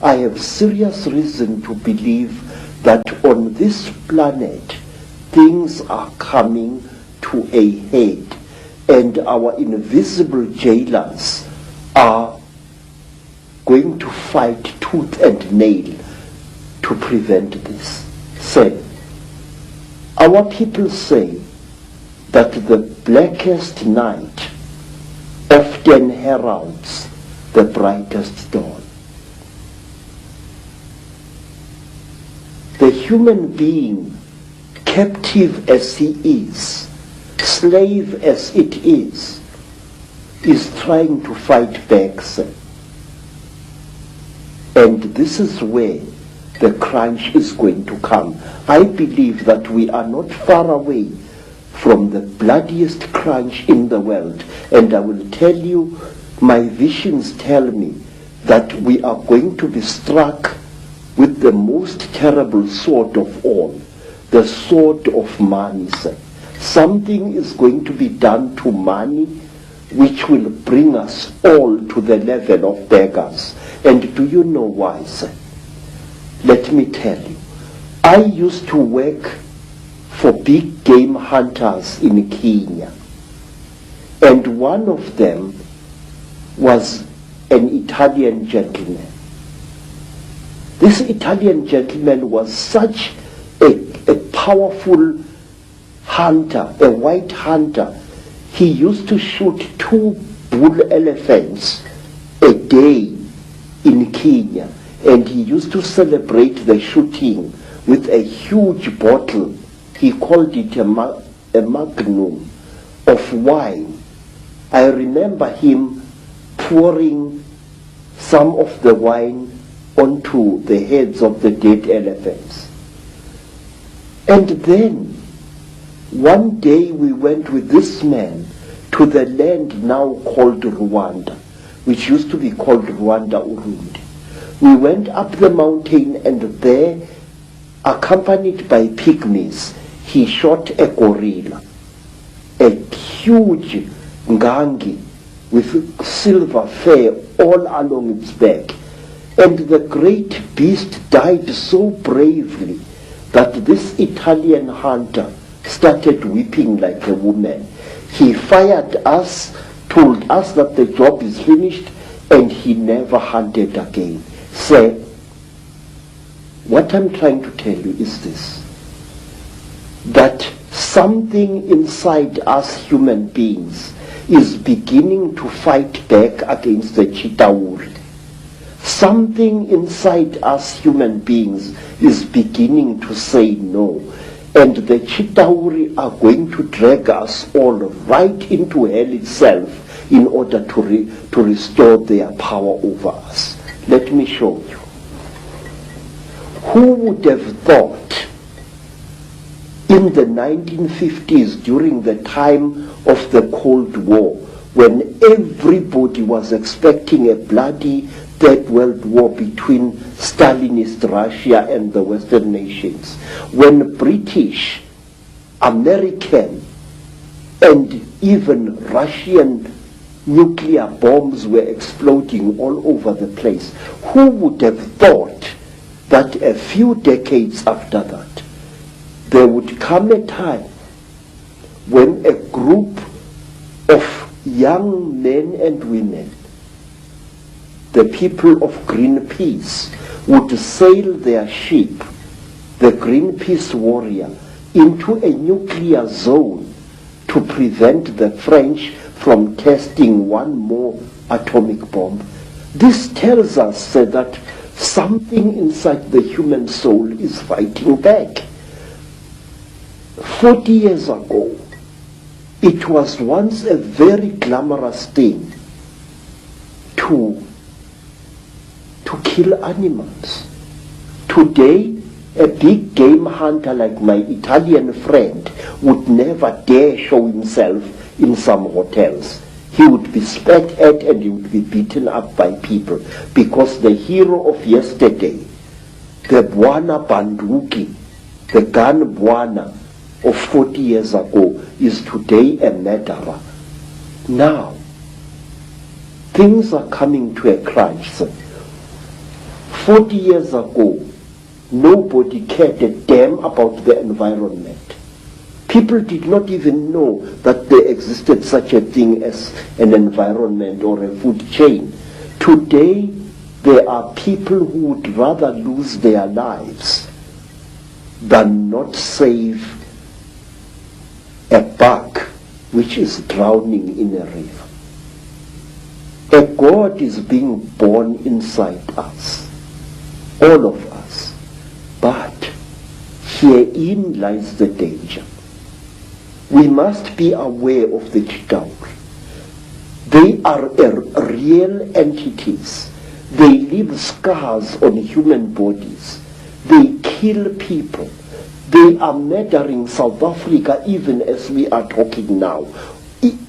I have serious reason to believe that on this planet things are coming to a head, and our invisible jailers are going to fight tooth and nail to prevent this. Say, our people say that the blackest night often heralds the brightest dawn. The human being, captive as he is, slave as it is trying to fight back, sir. And this is where the crunch is going to come. I believe that we are not far away from the bloodiest crunch in the world. And I will tell you, my visions tell me that we are going to be struck with the most terrible sword of all, the sword of money, sir. Something is going to be done to money which will bring us all to the level of beggars. And do you know why, sir? Let me tell you. I used to work for big game hunters in Kenya. And one of them was an Italian gentleman. This Italian gentleman was such a powerful hunter, a white hunter. He used to shoot 2 bull elephants a day in Kenya, and he used to celebrate the shooting with a huge bottle. He called it a magnum of wine. I remember him pouring some of the wine onto the heads of the dead elephants. And then one day we went with this man to the land now called Rwanda, which used to be called Rwanda Urundi. We went up the mountain, and there, accompanied by pygmies, he shot a gorilla, a huge ngangi with silver fur all along its back. And the great beast died so bravely that this Italian hunter started weeping like a woman. He fired us, told us that the job is finished, and he never hunted again. Sir, what I'm trying to tell you is this, that something inside us human beings is beginning to fight back against the Chitauri. Something inside us human beings is beginning to say no. And the Chitauri are going to drag us all right into hell itself in order to restore their power over us. Let me show you. Who would have thought in the 1950s, during the time of the Cold War, when everybody was expecting a bloody Third World War between Stalinist Russia and the Western nations, when British, American, and even Russian nuclear bombs were exploding all over the place, who would have thought that a few decades after that, there would come a time when a group of young men and women, the people of Greenpeace, would sail their ship, the Greenpeace Warrior, into a nuclear zone to prevent the French from testing one more atomic bomb. This tells us that something inside the human soul is fighting back. 40 years ago, it was once a very glamorous thing to kill animals. Today, a big game hunter like my Italian friend would never dare show himself in some hotels. He would be spat at and he would be beaten up by people, because the hero of yesterday, the Bwana Banduki, the gun Bwana of 40 years ago, is today a murderer. Now, things are coming to a crunch. 40 years ago, nobody cared a damn about the environment. People did not even know that there existed such a thing as an environment or a food chain. Today, there are people who would rather lose their lives than not save a bug which is drowning in a river. A God is being born inside us, all of us. But herein lies the danger. We must be aware of the Chitauri. They are real entities. They leave scars on human bodies. They kill people. They are murdering South Africa even as we are talking now.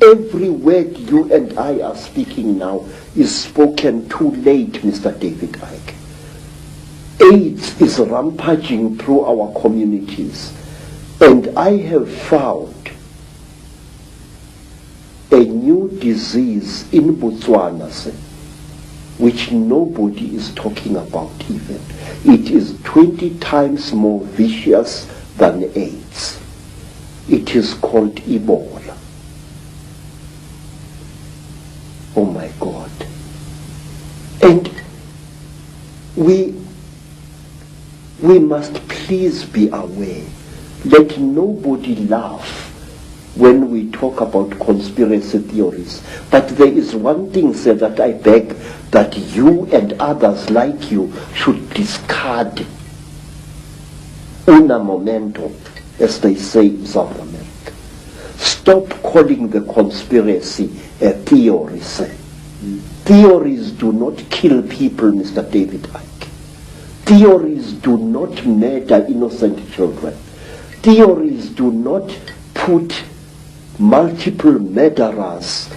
Every word you and I are speaking now is spoken too late, Mr. David Icke. AIDS is rampaging through our communities. And I have found a new disease in Botswana, which nobody is talking about even. It is 20 times more vicious than AIDS. It is called Ebola. Oh my God. And we must please be aware. Let nobody laugh when we talk about conspiracy theories. But there is one thing, sir, that I beg that you and others like you should discard. Una momento, as they say in South America. Stop calling the conspiracy a theory, sir. Theories do not kill people, Mr. David Icke. Theories do not murder innocent children. Theories do not put multiple murderers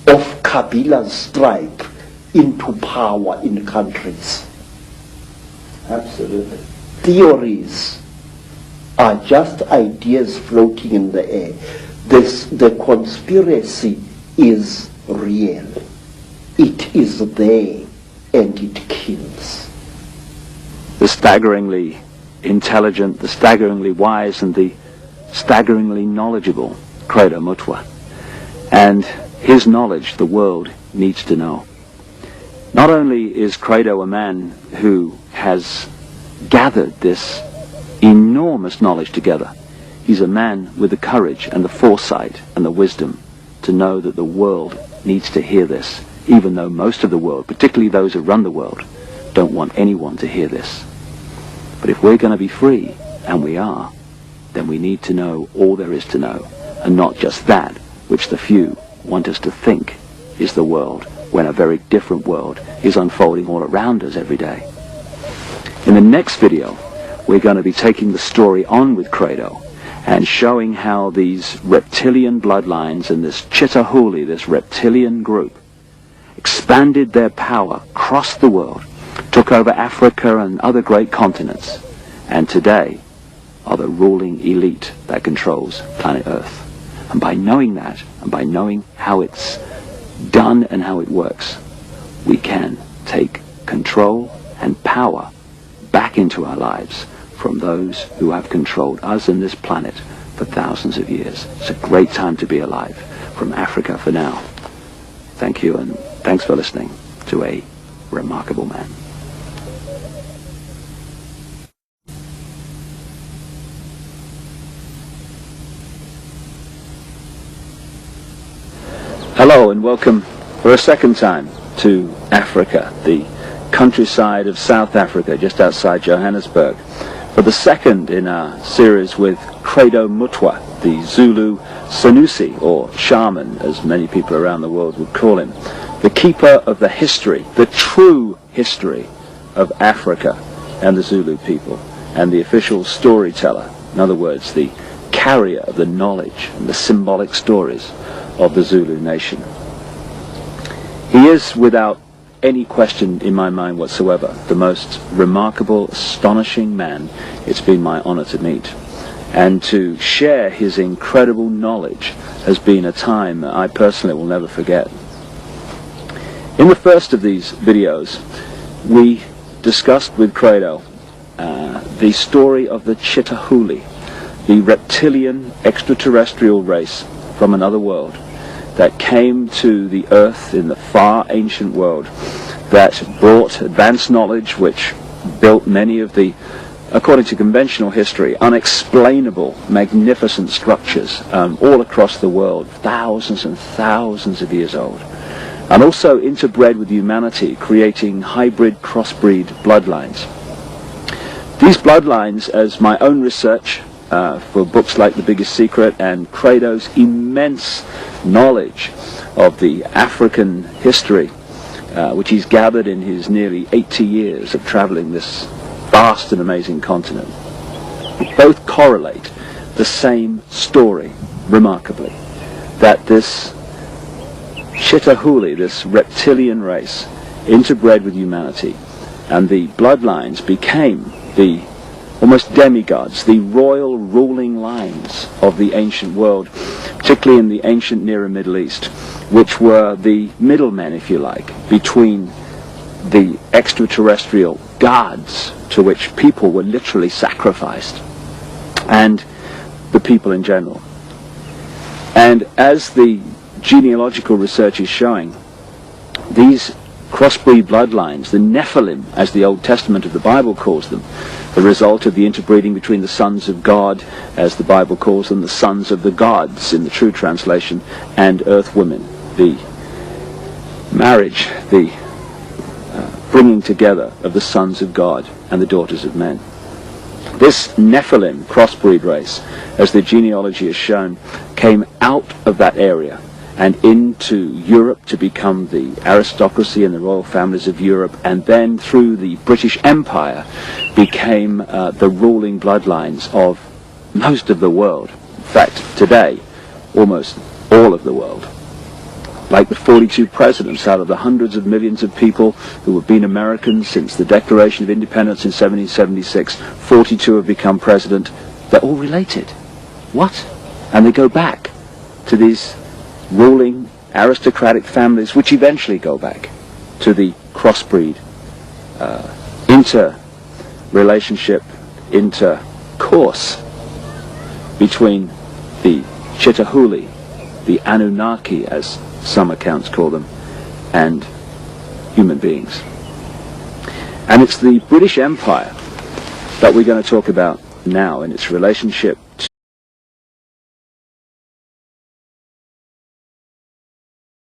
of Kabila's stripe into power in countries. Absolutely. Theories are just ideas floating in the air. The conspiracy is real. It is there and it kills. The staggeringly intelligent, the staggeringly wise, and the staggeringly knowledgeable Credo Mutwa. And his knowledge the world needs to know. Not only is Credo a man who has gathered this enormous knowledge together, he's a man with the courage and the foresight and the wisdom to know that the world needs to hear this, even though most of the world, particularly those who run the world, don't want anyone to hear this. But if we're going to be free, and we are, then we need to know all there is to know, and not just that which the few want us to think is the world, when a very different world is unfolding all around us every day. In the next video, we're going to be taking the story on with Credo and showing how these reptilian bloodlines and this Chitahuli, this reptilian group, expanded their power across the world, took over Africa and other great continents, and today are the ruling elite that controls planet Earth. And by knowing that, and by knowing how it's done and how it works, we can take control and power back into our lives from those who have controlled us and this planet for thousands of years. It's a great time to be alive. From Africa for now. Thank you, and thanks for listening to a remarkable man. Hello and welcome for a second time to Africa, the countryside of South Africa, just outside Johannesburg, for the second in our series with Credo Mutwa, the Zulu Sanusi, or shaman, as many people around the world would call him, the keeper of the history, the true history of Africa and the Zulu people, and the official storyteller, in other words, the carrier of the knowledge and the symbolic stories of the Zulu nation. He is, without any question in my mind whatsoever, the most remarkable, astonishing man it's been my honor to meet. And to share his incredible knowledge has been a time that I personally will never forget. In the first of these videos, we discussed with Credo the story of the Chitahuli, the reptilian extraterrestrial race from another world that came to the earth in the far ancient world, that brought advanced knowledge which built many of the, according to conventional history, unexplainable, magnificent structures all across the world, thousands and thousands of years old, and also interbred with humanity, creating hybrid crossbreed bloodlines. These bloodlines, as my own research for books like The Biggest Secret and Credo's immense knowledge of the African history, which he's gathered in his nearly 80 years of traveling this vast and amazing continent, both correlate the same story, remarkably, that this Chitahuli, this reptilian race, interbred with humanity, and the bloodlines became the almost demigods, the royal ruling lines of the ancient world, particularly in the ancient Near and Middle East, which were the middlemen, if you like, between the extraterrestrial gods to which people were literally sacrificed and the people in general. And as the genealogical research is showing, these crossbreed bloodlines, the Nephilim, as the Old Testament of the Bible calls them, the result of the interbreeding between the sons of God, as the Bible calls them, the sons of the gods in the true translation, and earth women, the marriage, the bringing together of the sons of God and the daughters of men. This Nephilim crossbreed race, as the genealogy has shown, came out of that area and into Europe to become the aristocracy and the royal families of Europe, and then through the British Empire became the ruling bloodlines of most of the world. In fact, today, almost all of the world. Like the 42 presidents out of the hundreds of millions of people who have been Americans since the Declaration of Independence in 1776, 42 have become president. They're all related. What? And they go back to these ruling aristocratic families, which eventually go back to the crossbreed, interrelationship, intercourse between the Chitahuli, the Anunnaki, as some accounts call them, and human beings. And it's the British Empire that we're going to talk about now in its relationship